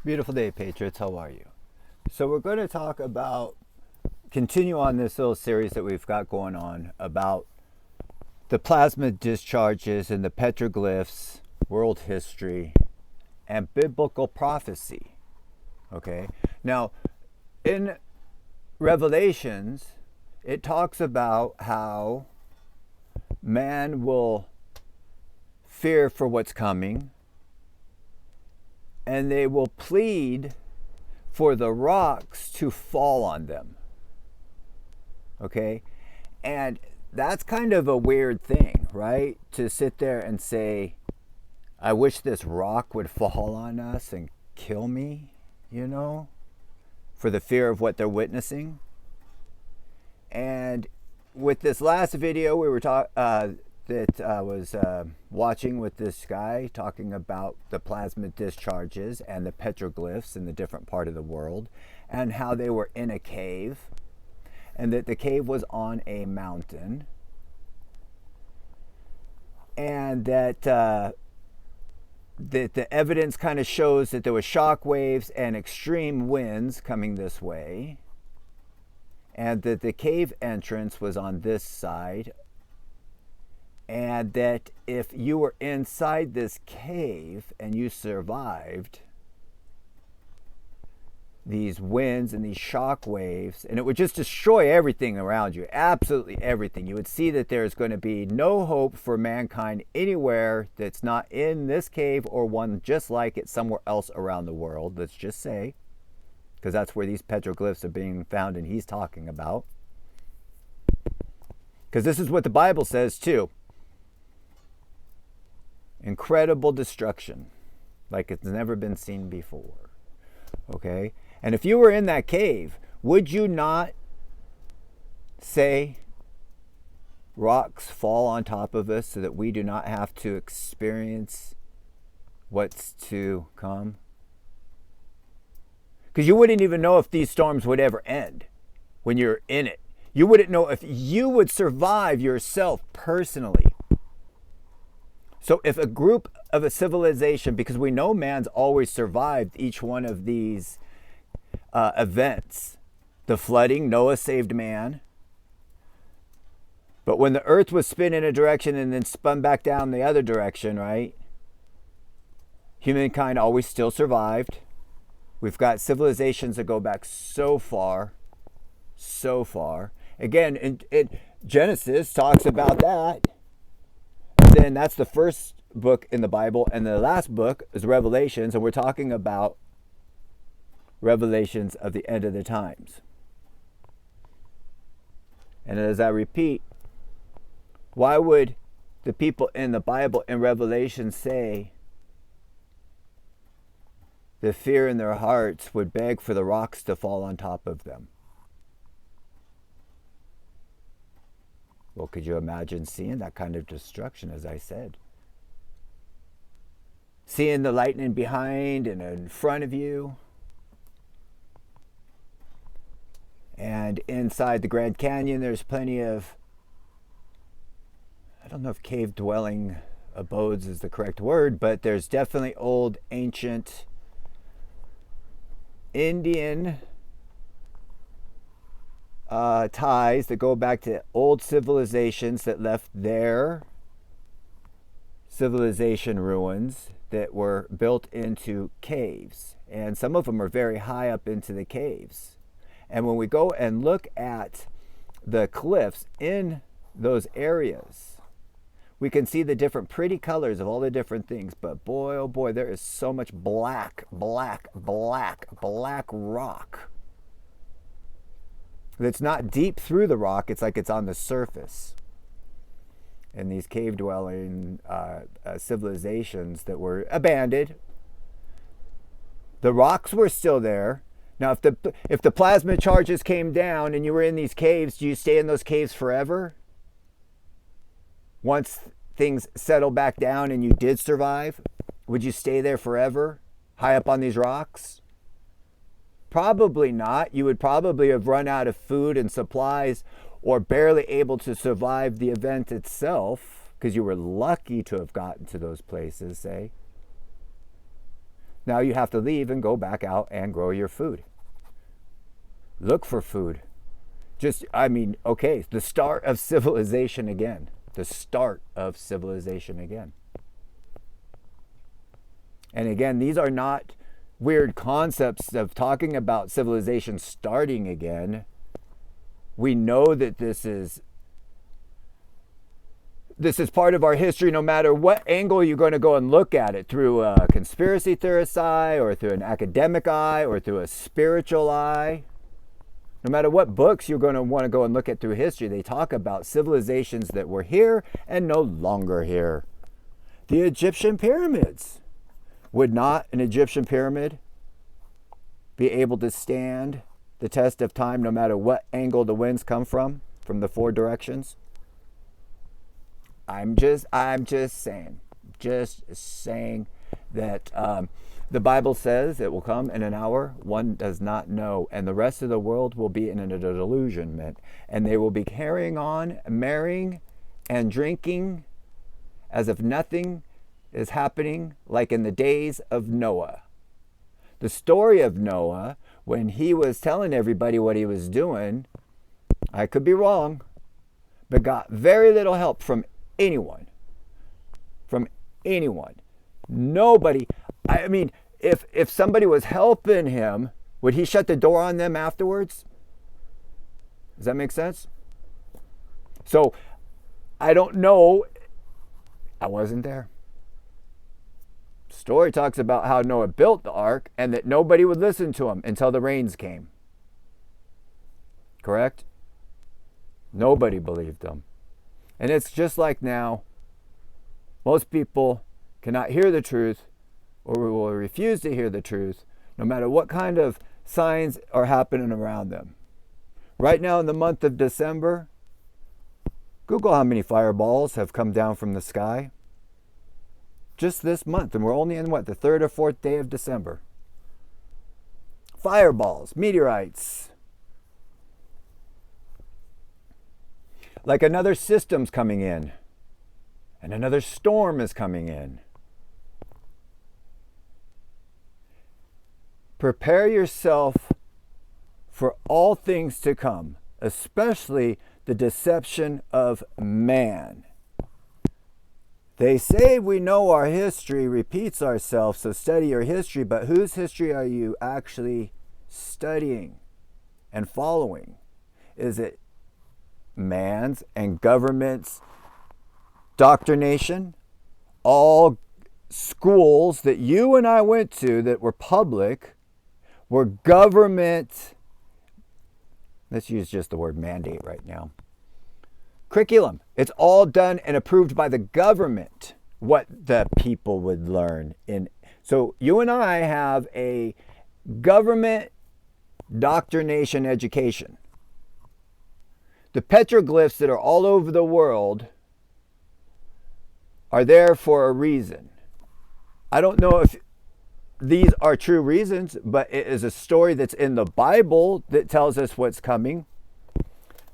Beautiful day, Patriots. How are you? So we're going to continue on this little series that we've got going on about the plasma discharges and the petroglyphs, world history, and biblical prophecy. Okay? Now, in Revelations, it talks about how man will fear for what's coming, and they will plead for the rocks to fall on them. Okay? And that's kind of a weird thing, right? To sit there and say, I wish this rock would fall on us and kill me, for the fear of what they're witnessing. And with this last video we were that I was watching with this guy talking about the plasma discharges and the petroglyphs in the different part of the world, and how they were in a cave, and that the cave was on a mountain, and that the evidence kind of shows that there was shock waves and extreme winds coming this way, and that the cave entrance was on this side, and that if you were inside this cave and you survived these winds and these shock waves, and it would just destroy everything around you, absolutely everything. You would see that there's going to be no hope for mankind anywhere that's not in this cave or one just like it somewhere else around the world, let's just say, because that's where these petroglyphs are being found and he's talking about. Because this is what the Bible says too. Incredible destruction, like it's never been seen before. Okay? And if you were in that cave, would you not say, rocks fall on top of us so that we do not have to experience what's to come? Because you wouldn't even know if these storms would ever end when you're in it. You wouldn't know if you would survive yourself personally. So if a group of a civilization, because we know man's always survived each one of these events. The flooding, Noah saved man. But when the earth was spin in a direction and then spun back down the other direction, right? Humankind always still survived. We've got civilizations that go back so far. Again, in Genesis talks about that. Then that's the first book in the Bible, and the last book is Revelations, and we're talking about revelations of the end of the times. And as I repeat, why would the people in the Bible in Revelation say the fear in their hearts would beg for the rocks to fall on top of them? Well, could you imagine seeing that kind of destruction, as I said? Seeing the lightning behind and in front of you. And inside the Grand Canyon, there's plenty of, I don't know if cave-dwelling abodes is the correct word, but there's definitely old, ancient Indian ties that go back to old civilizations that left their civilization ruins that were built into caves. And some of them are very high up into the caves. And when we go and look at the cliffs in those areas, we can see the different pretty colors of all the different things. But boy, oh boy, there is so much black rock. It's not deep through the rock. It's like it's on the surface. And these cave-dwelling civilizations that were abandoned, the rocks were still there. Now, if the plasma charges came down and you were in these caves, do you stay in those caves forever? Once things settle back down and you did survive, would you stay there forever, high up on these rocks? Probably not. You would probably have run out of food and supplies, or barely able to survive the event itself, because you were lucky to have gotten to those places, say. Now you have to leave and go back out and grow your food. Look for food. Okay, the start of civilization again. The start of civilization again. And again, these are not weird concepts of talking about civilization starting again. We know that this is part of our history, no matter what angle you're going to go and look at it, through a conspiracy theorist eye, or through an academic eye, or through a spiritual eye. No matter what books you're going to want to go and look at through history, they talk about civilizations that were here and no longer here. The Egyptian pyramids. Would not an Egyptian pyramid be able to stand the test of time no matter what angle the winds come from the four directions? I'm just saying that the Bible says it will come in an hour one does not know, and the rest of the world will be in a delusionment, and they will be carrying on, marrying and drinking as if nothing is happening, like in the days of Noah. The story of Noah, when he was telling everybody what he was doing, I could be wrong, but got very little help from anyone. From anyone. Nobody. I mean, if somebody was helping him, would he shut the door on them afterwards? Does that make sense? So, I don't know. I wasn't there. Story talks about how Noah built the ark and that nobody would listen to him until the rains came. Correct? Nobody believed him. And it's just like now. Most people cannot hear the truth, or will refuse to hear the truth, no matter what kind of signs are happening around them. Right now in the month of December, Google how many fireballs have come down from the sky. Just this month, and we're only in the third or fourth day of December. Fireballs, meteorites. Like another system's coming in, and another storm is coming in. Prepare yourself for all things to come, especially the deception of man. They say we know our history repeats ourselves, so study your history, but whose history are you actually studying and following? Is it man's and government's doctrination? All schools that you and I went to that were public were government, let's use just the word mandate right now. Curriculum. It's all done and approved by the government, what the people would learn. So you and I have a government doctrination education. The petroglyphs that are all over the world are there for a reason. I don't know if these are true reasons, but it is a story that's in the Bible that tells us what's coming.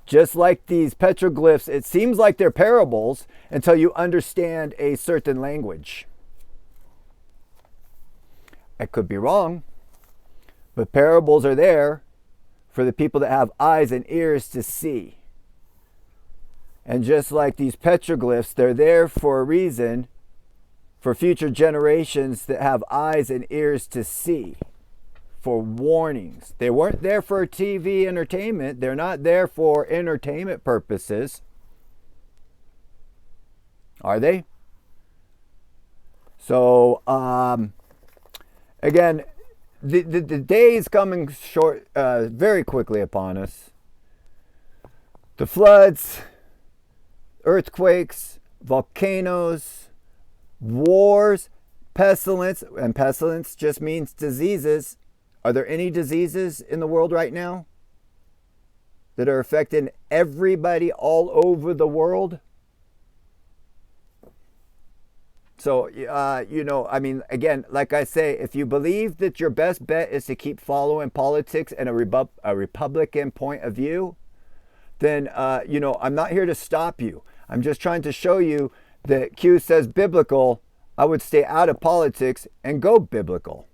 Just like these petroglyphs, it seems like they're parables until you understand a certain language. I could be wrong, but parables are there for the people that have eyes and ears to see. And just like these petroglyphs, they're there for a reason for future generations that have eyes and ears to see. For warnings. They weren't there for TV entertainment. They're not there for entertainment purposes. Are they? So, again, the day is coming short, very quickly upon us. The floods, earthquakes, volcanoes, wars, pestilence, and pestilence just means diseases. Are there any diseases in the world right now that are affecting everybody all over the world? So, again, like I say, if you believe that your best bet is to keep following politics and a Republican point of view, then, I'm not here to stop you. I'm just trying to show you that Q says biblical. I would stay out of politics and go biblical.